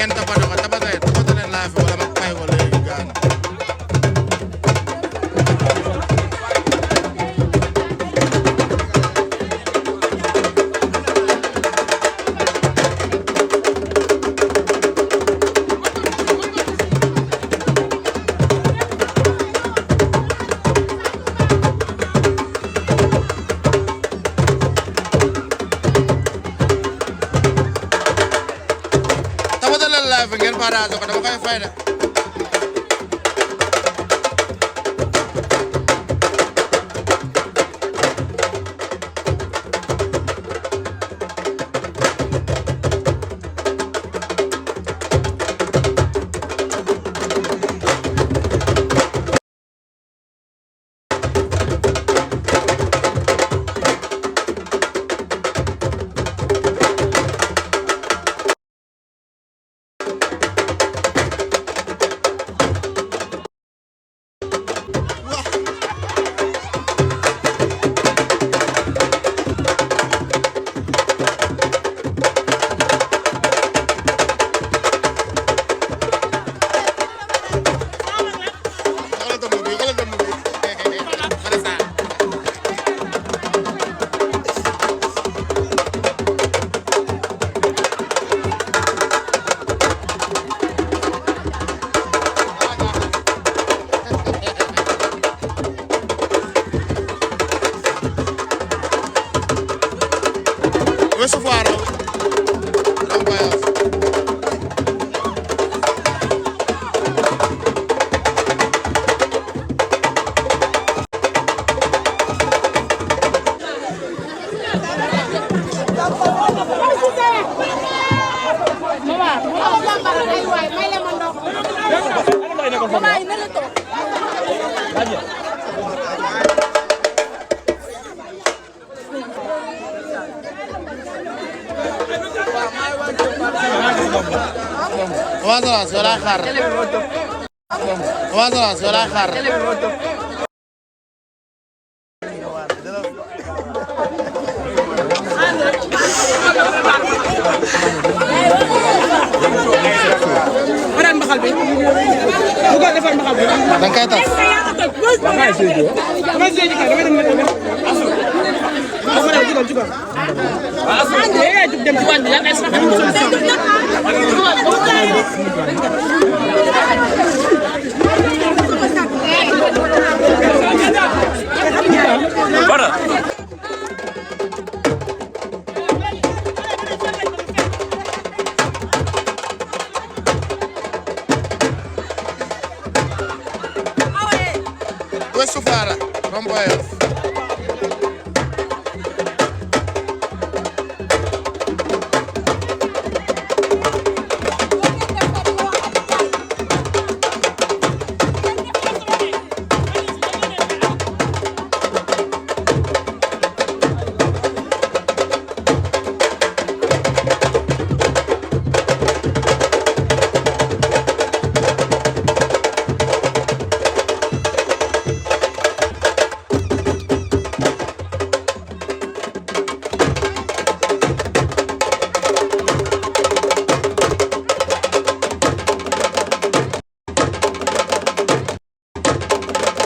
ngeen tapate ko tapate leen live wala ma fay ko léegi gaan live ngeen partage ko dama koy fay de recevoir Wazaras wala xaar Wazaras wala xaar Faran mbaxal bi bu ko defal mbaxal bi da kay tas damay seedi ka damay dem na tamit asu ko dem jugal jugal asu dem ci wàññi yaa est-ce Para Ouest Foire Rond-Point